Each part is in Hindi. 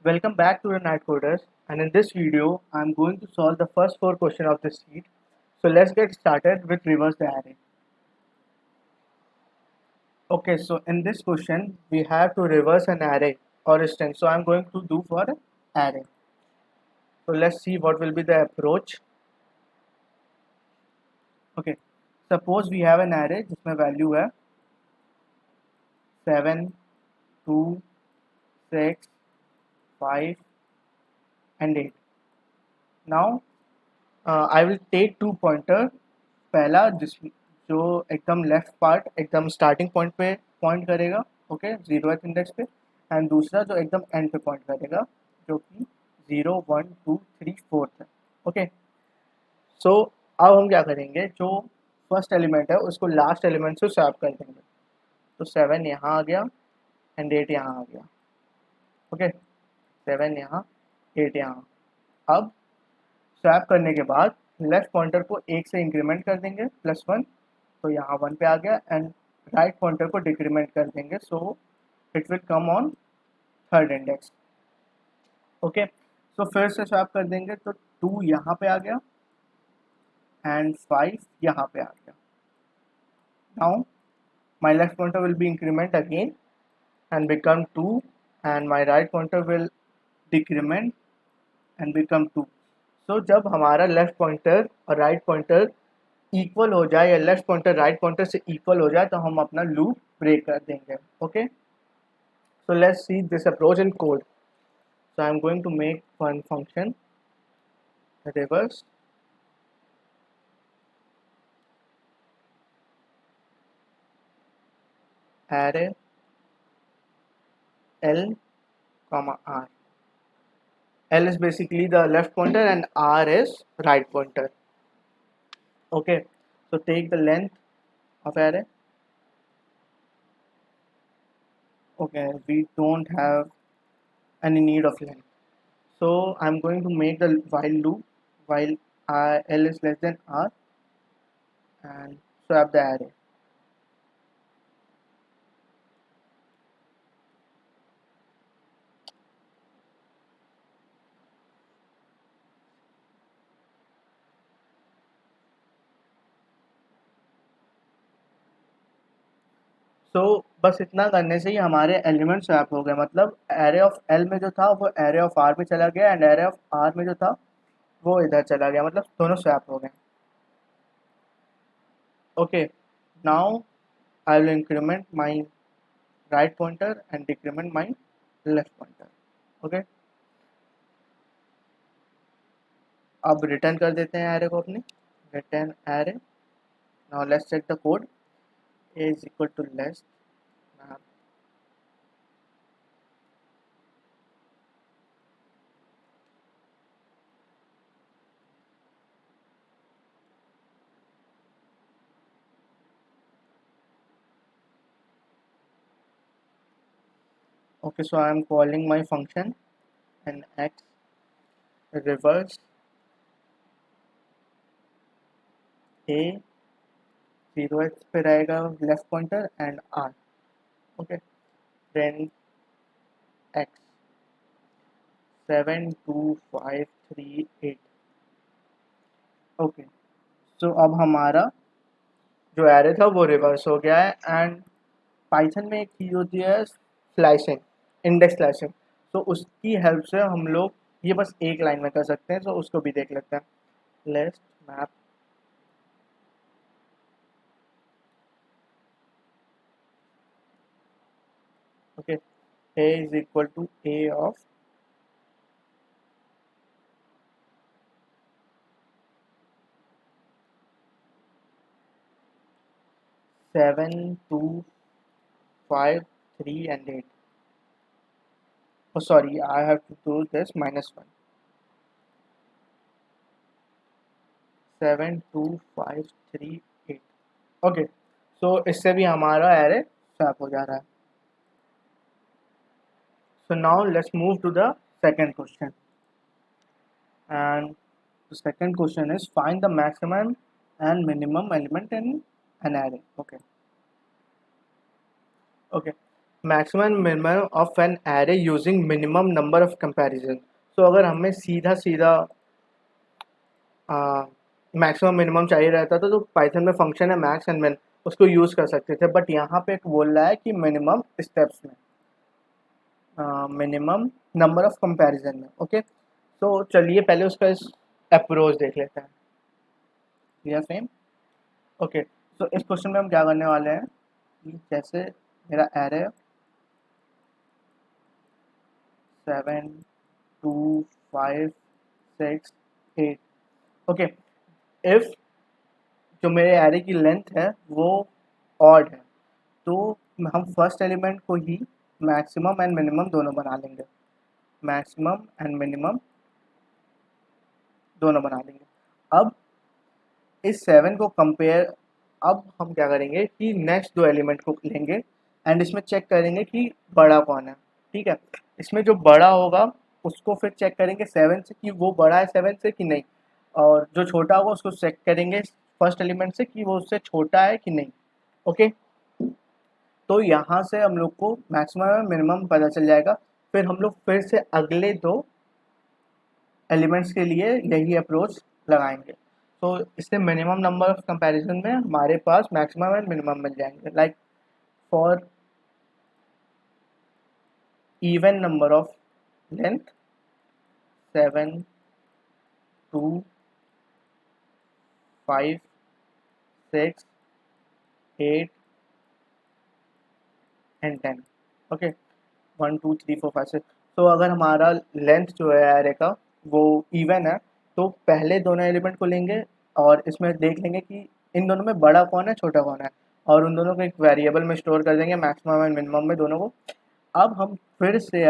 Welcome back to the Night Coders, and in this video I'm going to solve the first four questions of this sheet. So let's get started with reverse the array. Okay, so in this question we have to reverse an array or a string. So I'm going to do for an array. So let's see what will be the approach. Okay, suppose we have an array जिसमें value है 7, 2, 6, 5 and 8. Now I will take two pointer. पहला जो एकदम लेफ्ट पार्ट एकदम स्टार्टिंग पॉइंट पे पॉइंट करेगा, ओके, 0th इंडेक्स पे, एंड दूसरा जो एकदम एंड पे पॉइंट करेगा जो कि 0, 1, 2, 3, 4 है। ओके, सो अब हम क्या करेंगे, जो फर्स्ट एलिमेंट है उसको लास्ट एलिमेंट से स्वैप कर देंगे। तो 7 यहाँ आ गया एंड 8 यहाँ आ गया। ओके, 7 यहाँ, 8 यहाँ। अब स्वैप करने के बाद लेफ्ट पॉइंटर को एक से इंक्रीमेंट कर देंगे +1, तो यहाँ 1 पे आ गया, एंड राइट पॉइंटर को डिक्रीमेंट कर देंगे, so it will come on third index. Okay, so फिर से स्वैप कर देंगे तो 2 यहाँ पे आ गया एंड 5 यहाँ पे आ गया। Now my left pointer will be increment again and become 2, and my right pointer will decrement and become 2। सो जब हमारा लेफ्ट पॉइंटर और राइट पॉइंटर इक्वल हो जाए या लेफ्ट पॉइंटर राइट पॉइंटर से इक्वल हो जाए तो हम अपना लूप ब्रेक कर देंगे। Okay, so let's see this approach in code. So I'm going to make one function reverse array l comma r. L is basically the left pointer and r is right pointer. Okay, so take the length of array. Okay, we don't have any need of length, so I'm going to make the while loop while l is less than r and swap the array. तो बस इतना करने से ही हमारे एलिमेंट स्वैप हो गए, मतलब एरे ऑफ एल में जो था वो एरे ऑफ आर में चला गया एंड एरे ऑफ आर में जो था वो इधर चला गया, मतलब दोनों स्वैप हो गए। Okay, now I will increment my right pointer and decrement my left pointer. Okay, अब रिटर्न कर देते हैं एरे को अपनी, return array. Now let's check the code. A is equal to less, okay, so I am calling my function and x reverse a 0th पे रहेगा left pointer and r। Okay, then x 7, 2, 5, 3, 8। Okay, so अब हमारा जो एरे था वो रिवर्स हो गया है, एंड पाइथन में एक चीज़ होती है स्लाइसिंग, इंडेक्स स्लाइसिंग। तो उसकी हेल्प से हम लोग ये बस एक लाइन में कर सकते हैं, तो उसको भी देख लेते हैं। Let's map okay, a is equal to a of 7, 2, 5, 3 and 8। Oh sorry, I have to do this -1। 7, 2, 5, 3, 8। Okay, सो इससे भी हमारा एरे स्वैप हो जा रहा है। So now let's move to the second question, and the second question is find the maximum and minimum element in an array. Okay, maximum minimum of an array using minimum number of comparison. तो अगर हमें सीधा सीधा मैक्सिमम मिनिमम चाहिए रहता था तो पाइथन में फंक्शन है मैक्स एंड मिन, उसको यूज़ कर सकते थे, बट यहाँ पे एक बोल रहा है कि मिनिमम स्टेप्स में, मिनिमम नंबर ऑफ कंपैरिजन में। ओके, तो चलिए पहले उसका इस अप्रोच देख लेते हैं। या सेम। ओके, तो इस क्वेश्चन में हम क्या करने वाले हैं कि जैसे मेरा एरे 7 2 5 6 8। ओके, इफ जो मेरे एरे की लेंथ है वो ऑड है तो हम फर्स्ट एलिमेंट को ही मैक्सिमम एंड मिनिमम दोनों बना लेंगे, मैक्सिमम एंड मिनिमम दोनों बना लेंगे। अब इस 7 को कंपेयर, अब हम क्या करेंगे कि नेक्स्ट दो एलिमेंट को लेंगे एंड इसमें चेक करेंगे कि बड़ा कौन है। ठीक है, इसमें जो बड़ा होगा उसको फिर चेक करेंगे 7 से कि वो बड़ा है 7 से कि नहीं, और जो छोटा होगा उसको चेक करेंगे फर्स्ट एलिमेंट से कि वो उससे छोटा है कि नहीं। ओके, तो यहाँ से हम लोग को मैक्सिमम और मिनिमम पता चल जाएगा। फिर हम लोग फिर से अगले दो एलिमेंट्स के लिए यही अप्रोच लगाएंगे। तो इससे मिनिमम नंबर ऑफ कंपैरिजन में हमारे पास मैक्सिमम एंड मिनिमम मिल जाएंगे। Like for even number of length 7 2 5 6 8 and 10। Okay, 1 2 3 4 5 6। तो अगर हमारा लेंथ जो है एरे का वो इवन है तो पहले दोनों एलिमेंट को लेंगे और इसमें देख लेंगे कि इन दोनों में बड़ा कौन है छोटा कौन है, और उन दोनों को एक वेरिएबल में स्टोर कर देंगे मैक्सिमम एंड मिनिमम में दोनों को। अब हम फिर से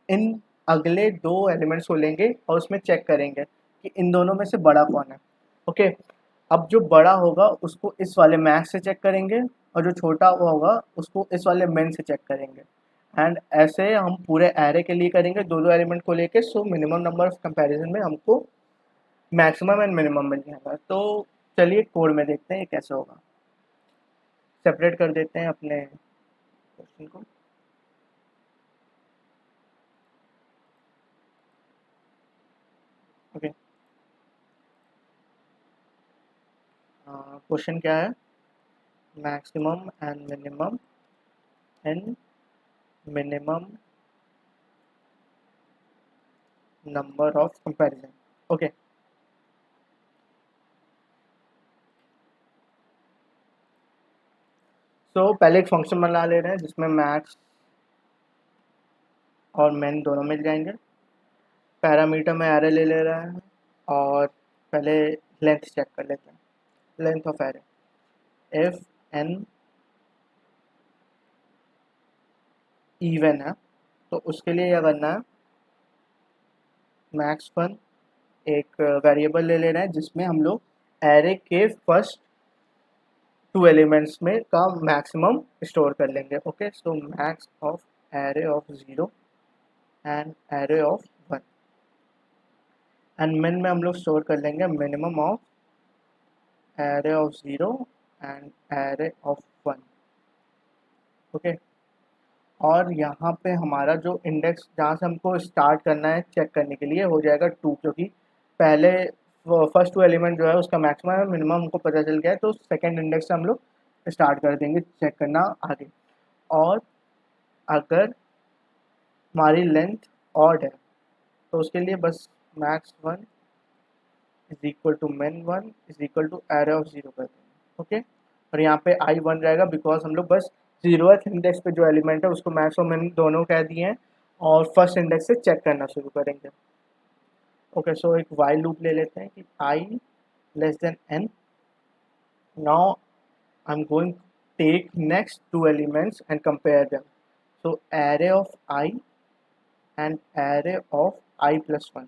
इन अगले दो एलिमेंट्स को लेंगे और उसमें चेक करेंगे कि इन दोनों में से बड़ा कौन है। ओके, अब जो बड़ा होगा उसको इस वाले मैक्स से चेक करेंगे और जो छोटा होगा उसको इस वाले मिन से चेक करेंगे, एंड ऐसे हम पूरे एरे के लिए करेंगे दो दो एलिमेंट को लेके। So minimum number of comparison में हमको मैक्सिमम एंड मिनिमम मिल जाएगा। तो चलिए कोड में देखते हैं ये कैसे होगा। सेपरेट कर देते हैं अपने क्वेश्चन को। ओके, क्वेश्चन क्या है, maximum and minimum and minimum number of comparison. Okay, तो पहले एक फंक्शन बना ले रहे हैं जिसमें मैक्स और मिन दोनों मिल जाएंगे। पैरामीटर में एरे ले ले रहा है और पहले लेंथ चेक कर लेते हैं, length of array. If N even है तो उसके लिए क्या करना है, मैक्स वन एक वेरिएबल ले ले रहे हैं जिसमें हम लोग एरे के फर्स्ट टू एलिमेंट्स में का मैक्सिमम स्टोर कर लेंगे। Okay, so max of array of 0 and array of 1, and मिन में हम लोग स्टोर कर लेंगे minimum of array of 0 and array of 1। Okay, और यहाँ पे हमारा जो इंडेक्स जहाँ से हमको स्टार्ट करना है चेक करने के लिए हो जाएगा 2, क्योंकि पहले फर्स्ट टू एलिमेंट जो है उसका मैक्सिमम है मिनिमम हमको पता चल गया है, तो सेकंड इंडेक्स से हम लोग स्टार्ट कर देंगे चेक करना आगे। और अगर हमारी लेंथ ऑड है तो उसके लिए बस max 1 is equal to min 1 is equal to array of 0 कर देंगे। ओके, और यहाँ पे आई 1 रहेगा बिकॉज हम लोग बस 0th इंडेक्स पे जो एलिमेंट है उसको मैक्स और मिन दोनों कह दिए हैं और फर्स्ट इंडेक्स से चेक करना शुरू करेंगे। ओके, सो एक वाइल लूप ले लेते हैं कि I less than N. Now I am going take next two elements and compare them. So array of I and array of I plus 1।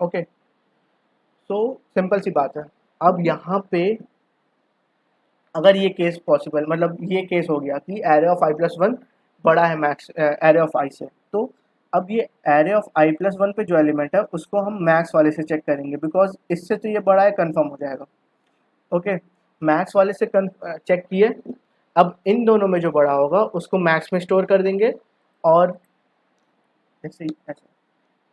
Okay, so simple सी बात है। अब यहाँ पे अगर ये केस पॉसिबल, मतलब ये केस हो गया कि एरे ऑफ आई प्लस 1 बड़ा है मैक्स एरे ऑफ आई से, तो अब ये एरे ऑफ आई प्लस 1 पे जो एलिमेंट है उसको हम मैक्स वाले से चेक करेंगे बिकॉज इससे तो ये बड़ा है, कंफर्म हो जाएगा। ओके, मैक्स वाले से चेक किए अब इन दोनों में जो बड़ा होगा उसको मैक्स में स्टोर कर देंगे, और जैसे ऐसे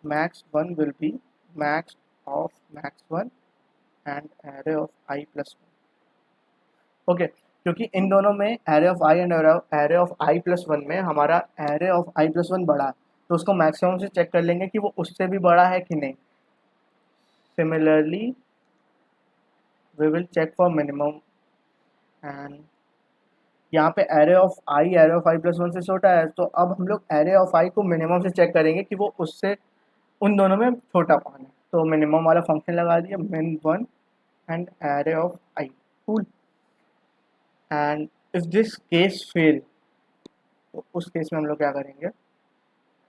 max one will be max of max one and array of I plus one. Okay, क्योंकि इन दोनों में array of I and array of I plus one में हमारा array of I plus one बड़ा है, तो उसको मैक्सिमम से चेक कर लेंगे कि वो उससे भी बड़ा है कि नहीं। Similarly we will check for minimum, and यहाँ पे array of I plus one से छोटा है, तो अब हम लोग एरे ऑफ आई को मिनिमम से चेक करेंगे कि वो उससे उन दोनों में छोटा कौन है। तो मिनिमम वाला फंक्शन लगा दिया, min one and array of I, cool. And if this case fail, तो उस केस में हम लोग क्या करेंगे,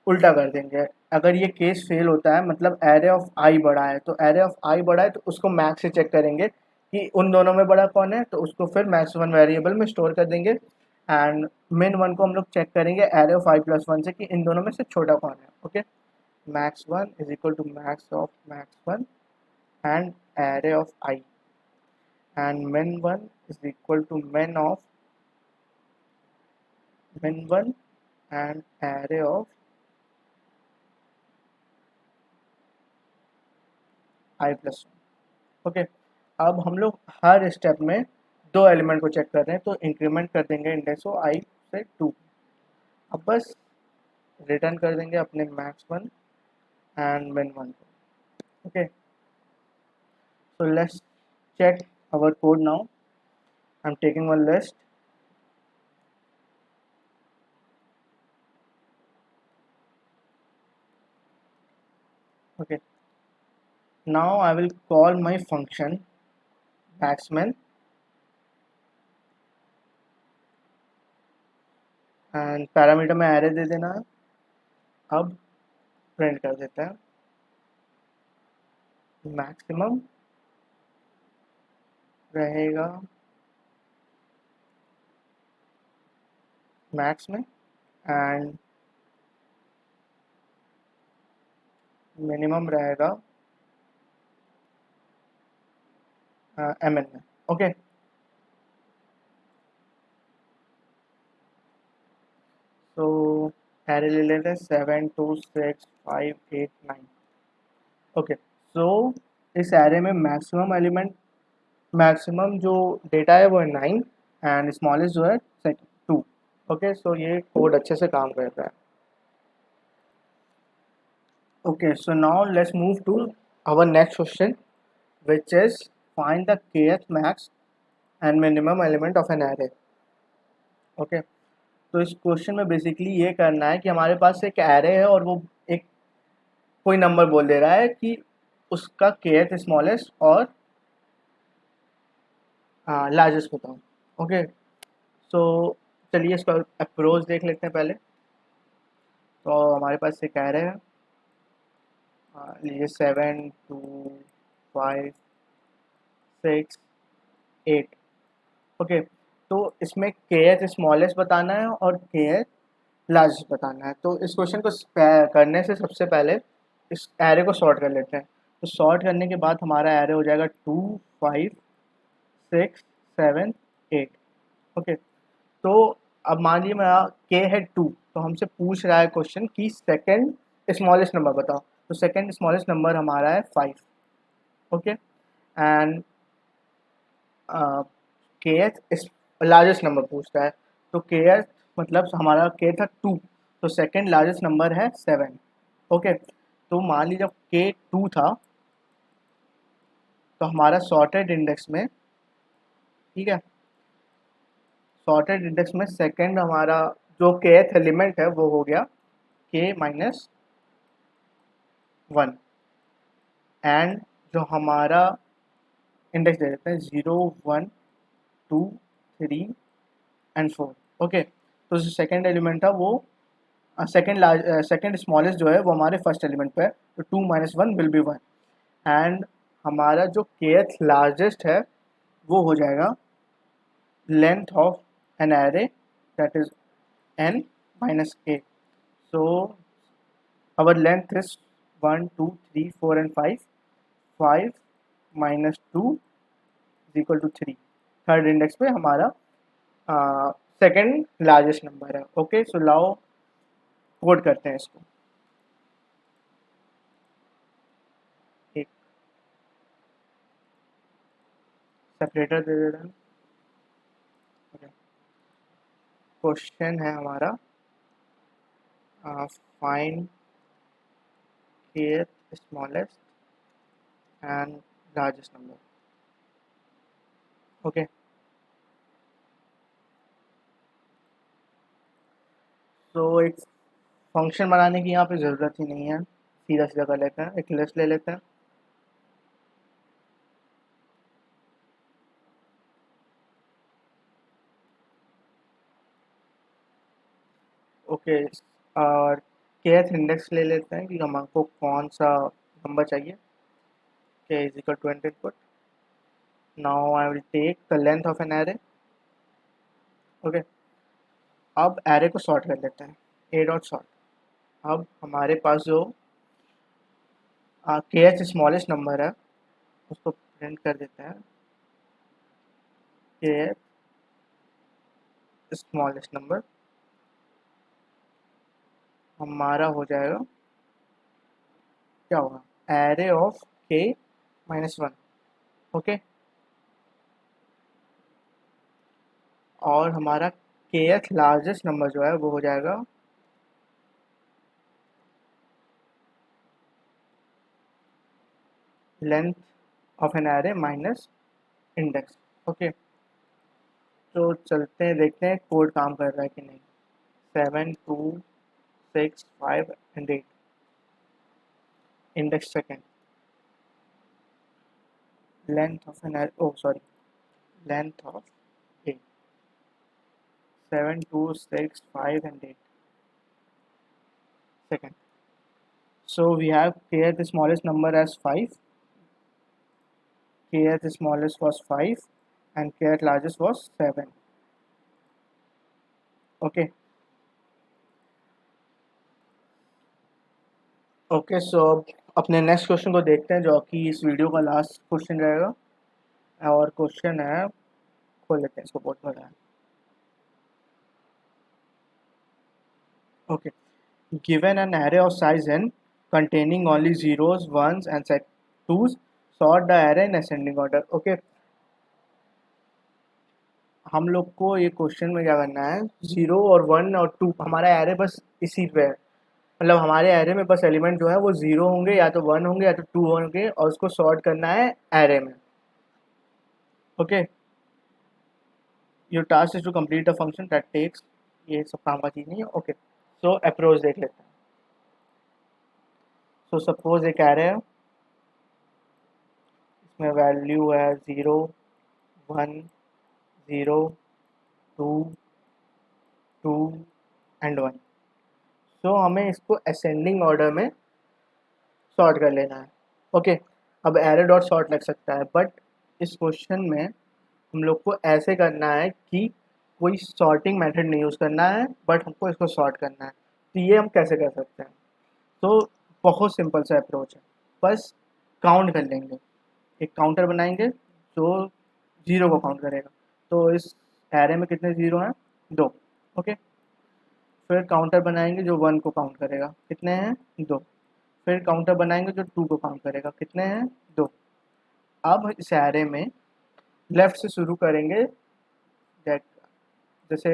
उल्टा कर देंगे। अगर ये केस फेल होता है मतलब एरे ऑफ आई बड़ा है, तो एरे ऑफ आई बड़ा है तो उसको मैक्स से चेक करेंगे कि उन दोनों में बड़ा कौन है, तो उसको फिर मैक्स वन वेरिएबल में स्टोर कर देंगे। एंड min वन को हम लोग चेक करेंगे array of I plus one से कि इन दोनों में से छोटा कौन है। Okay, max one is equal to max of max one and array of I, and min one is equal to min of min one and array of I plus one. Okay, अब हम लोग हर स्टेप में दो एलिमेंट को चेक कर रहे हैं, तो इंक्रीमेंट कर देंगे इंडेक्स को आई से 2। अब बस रिटर्न कर देंगे अपने max one and min one को। Okay, so let's check our code now. I'm taking one list. Okay, now I will call my function maxmin and parameter में array दे देना है। अब प्रिंट कर देते हैं मैक्सिमम रहेगा मैक्स में एंड मिनिमम रहेगा mn में। ओके, तो एरे ले लेते हैं 7 2 6 5 8 9। ओके, सो इस एरे में मैक्सिमम जो डेटा है वो है 9 एंड स्मॉलेस्ट जो है 2। ओके, सो ये कोड अच्छे से काम कर रहा है। Okay, so now let's move to our next question which is find the kth max and minimum element of an array. Okay, तो इस क्वेश्चन में बेसिकली ये करना है कि हमारे पास एक एरे है और वो एक कोई नंबर बोल दे रहा है कि उसका kth स्मॉलेस्ट और लार्जेस्ट बताओ। ओके, सो चलिए इसका अप्रोच देख लेते हैं पहले। तो हमारे पास एक एरे है, लीजिए 7 2 5 6 8। ओके, तो इसमें kth स्मॉलेस्ट बताना है और kth लार्जेस्ट बताना है। तो इस क्वेश्चन को करने से सबसे पहले इस एरे को सॉर्ट कर लेते हैं। तो सॉर्ट करने के बाद हमारा एरे हो जाएगा 2 5 6 7 8। ओके, तो अब मान लीजिए मेरा k है 2, तो हमसे पूछ रहा है क्वेश्चन कि सेकंड स्मॉलेस्ट नंबर बताओ। तो सेकंड स्मॉलेस्ट नंबर हमारा है 5। Okay, and kth largest number पूछता है। तो kth मतलब हमारा k था 2, तो सेकंड लार्जेस्ट नंबर है 7। ओके, तो मान लीजिए जब k 2 था तो हमारा सॉर्टेड इंडेक्स में, ठीक है, सॉर्टेड इंडेक्स में सेकंड हमारा जो kth एलिमेंट है वो हो गया k माइनस 1, एंड जो हमारा इंडेक्स दे देते हैं 0 1 2 3 एंड 4। ओके, तो जो सेकंड एलिमेंट था वो सेकंड स्मॉलेस्ट जो है वो हमारे फर्स्ट एलिमेंट पे है, तो 2 माइनस 1 विल बी 1। एंड हमारा जो kth लार्जेस्ट है वो हो जाएगा length of an array that is n minus k। So our length is 1 2 3 4 and 5। 5 minus 2 is equal to 3। Third index पे हमारा सेकंड लार्जेस्ट नंबर है। ओके, सो लाओ कोड करते हैं इसको। एक सेपरेटर दे देते हैं। क्वेश्चन है हमारा find kth smallest and largest number। Okay, तो एक फंक्शन बनाने की यहाँ पे ज़रूरत ही नहीं है, सीधा सीधा कर लेते हैं, एक लिस्ट ले लेते हैं। ओके, और kth इंडेक्स ले लेते हैं कि हमको कौन सा नंबर चाहिए। k is equal to input। now I will take the length of an array। Okay, अब एरे को सॉर्ट कर लेते हैं, a डॉट सॉर्ट। अब हमारे पास जो kth स्मॉलेस्ट नंबर है उसको प्रिंट कर देते हैं, kth स्मॉलेस्ट नंबर हमारा हो जाएगा, क्या होगा, एरे ऑफ k -1। ओके, और हमारा kth लार्जेस्ट नंबर जो है वो हो जाएगा length of an array minus index. Okay, तो चलते हैं, देखते हैं कोड काम कर रहा है कि नहीं। 7 2 6 5 and 8 index second, length of an array, oh sorry, length of 8, 7 2 6 5 and 8 second। So we have here the smallest number as 5, here the smallest was 5 and here largest was 7। okay okay, so अब अपने नेक्स्ट क्वेश्चन को देखते हैं जो कि इस वीडियो का लास्ट क्वेश्चन रहेगा। और क्वेश्चन है, खोल लेते हैं इसको, बहुत बड़ा है। Okay, given an array of size n containing only zeros ones and set twos, sort the array in ascending order। Okay, हम लोग को ये क्वेश्चन में क्या करना है, 0 और 1 और 2 हमारा एरे बस इसी पे है, मतलब हमारे एरे में बस एलिमेंट जो है वो 0 होंगे या तो 1 होंगे या तो 2 होंगे, और उसको सॉर्ट करना है एरे में। Okay, your task is to complete the function that takes, ये सब काम का चीज़ नहीं है। ओके, सो अप्रोच देख लेते हैं। सो सपोज एक एरे है, इसमें वैल्यू है 0 1 0 2 2 एंड 1। सो हमें इसको असेंडिंग ऑर्डर में सॉर्ट कर लेना है। ओके, अब एरे डॉट सॉर्ट लग सकता है, बट इस क्वेश्चन में हम लोग को ऐसे करना है कि कोई सॉर्टिंग मेथड नहीं यूज़ करना है, बट हमको इसको सॉर्ट करना है। तो ये हम कैसे कर सकते हैं, तो बहुत सिंपल सा अप्रोच है, बस काउंट कर लेंगे, एक काउंटर बनाएंगे जो 0 को काउंट करेगा। तो इस एरे में कितने 0 हैं, 2। ओके, फिर काउंटर बनाएंगे जो 1 को काउंट करेगा, कितने हैं, 2। फिर काउंटर बनाएंगे जो 2 को काउंट करेगा, कितने हैं, 2। अब इस एरे में लेफ्ट से शुरू करेंगे, जैसे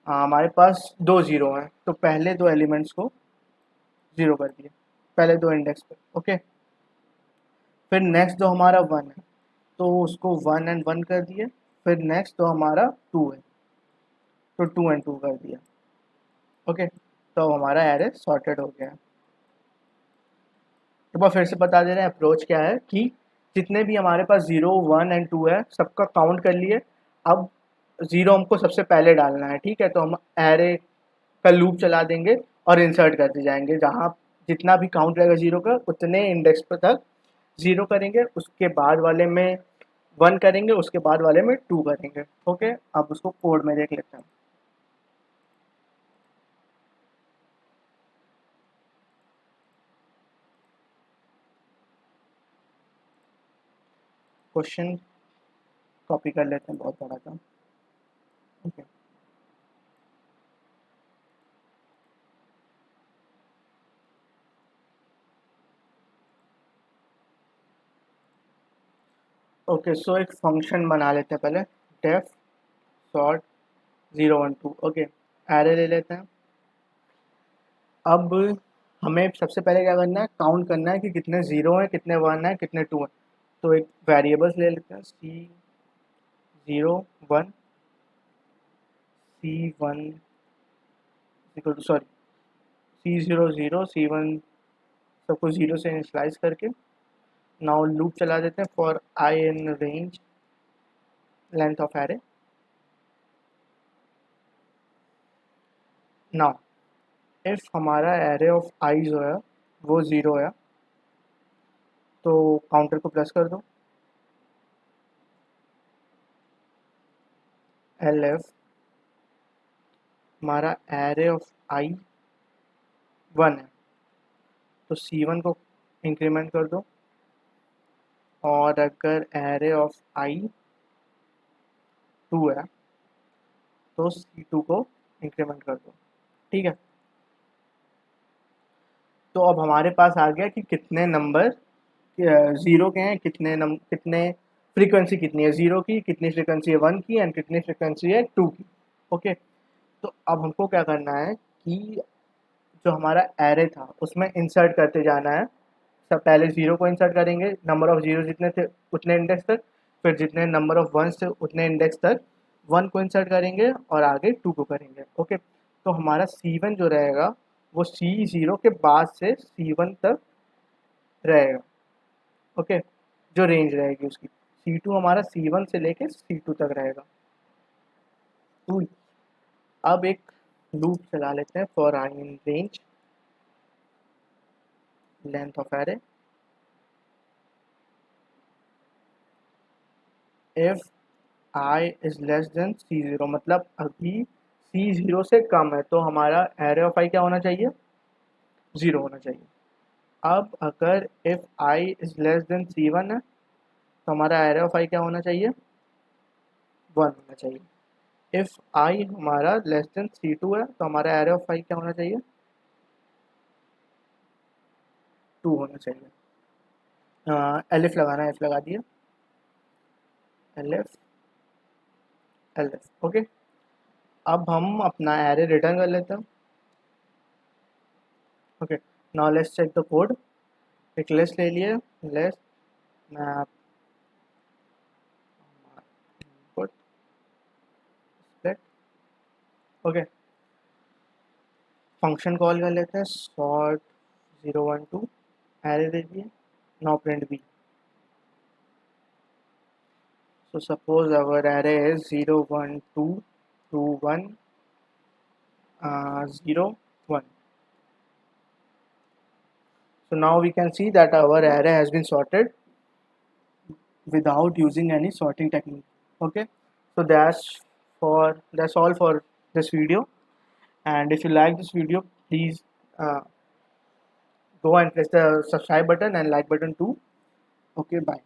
हमारे पास 2 0 हैं, तो पहले 2 एलिमेंट्स को 0 कर दिए, पहले 2 इंडेक्स पे। ओके, फिर नेक्स्ट जो हमारा 1 है तो उसको 1 एंड 1 कर दिए, फिर नेक्स्ट जो हमारा 2 है तो 2 एंड 2 कर दिया। ओके, तो हमारा एरे सॉर्टेड हो गया। एक बार फिर से बता दे रहे हैं अप्रोच क्या है, कि जितने भी हमारे पास 0 1 एंड 2 है सबका काउंट कर लिए। अब 0 हमको सबसे पहले डालना है, ठीक है, तो हम एरे का लूप चला देंगे और इंसर्ट करते जाएंगे, जहाँ जितना भी काउंट रहेगा 0 का उतने इंडेक्स पर तक 0 करेंगे, उसके बाद वाले में 1 करेंगे, उसके बाद वाले में 2 करेंगे। ओके, अब उसको कोड में देख लेते हैं। क्वेश्चन कॉपी कर लेते हैं, बहुत बड़ा था। ओके, ओके, सो एक फंक्शन बना लेते हैं पहले, डेफ सॉर्ट 0 1 2। ओके, एरे ले लेते हैं। अब हमें सबसे पहले क्या करना है, काउंट करना है कि कितने ज़ीरो हैं, कितने वन है, कितने टू हैं। तो एक वेरिएबल्स ले लेते हैं, C01 C1 equal to, sorry, C00 C1 सबको ज़ीरो से इनिशलाइज करके नाउ लूप चला देते हैं for I in range length of array. Now if हमारा एरे ऑफ आई जो है वो ज़ीरो है तो काउंटर को प्लस कर दो, LF हमारा एरे ऑफ आई 1 है तो C1 को इंक्रीमेंट कर दो, और अगर एरे ऑफ आई 2 है तो C2 को इंक्रीमेंट कर दो। ठीक है, तो अब हमारे पास आ गया कि कितने नंबर ज़ीरो के हैं, कितने फ्रीक्वेंसी कितनी है ज़ीरो की, कितनी फ्रीक्वेंसी है वन की, एंड कितनी फ्रीक्वेंसी है टू की। ओके, तो अब हमको क्या करना है कि जो हमारा एरे था उसमें इंसर्ट करते जाना है। सब पहले ज़ीरो को इंसर्ट करेंगे, नंबर ऑफ़ ज़ीरो जितने थे उतने इंडेक्स तक, फिर जितने नंबर ऑफ़ वंस थे उतने इंडेक्स तक वन को इंसर्ट करेंगे, और आगे टू को करेंगे। ओके, तो हमारा C1 जो रहेगा वो C0 के बाद से C1 तक रहेगा। ओके, जो रेंज रहेगी उसकी, C2 हमारा C1 से लेके C2 तक रहेगा। तो अब एक लूप चला लेते हैं for I in range length of array. If I is less than C0, मतलब अभी C0 से कम है तो हमारा एरे ऑफ आई क्या होना चाहिए, ज़ीरो होना चाहिए। अब अगर if I is less than C1 है तो हमारा एरे ऑफ आई क्या होना चाहिए, वन होना चाहिए। इफ आई हमारा लेस देन C2 है तो हमारा एरे ऑफ आई क्या होना चाहिए, टू होना चाहिए। एलिफ लगाना है, एफ लगा दिया, एलिफ एलिफ। ओके, अब हम अपना एरे रिटर्न कर लेते हैं। Okay, now let's check the code. एक लिस्ट ले लिए, list map input split. Okay, function call कर लेते हैं, सॉर्ट 0 1 2, एरे दे दिए, now print B. So suppose our array is 0 1 2 2 1 0 1. So now we can see that our array has been sorted without using any sorting technique. Okay, so that's all for this video. And if you like this video, please go and press the subscribe button and like button too. Okay, bye.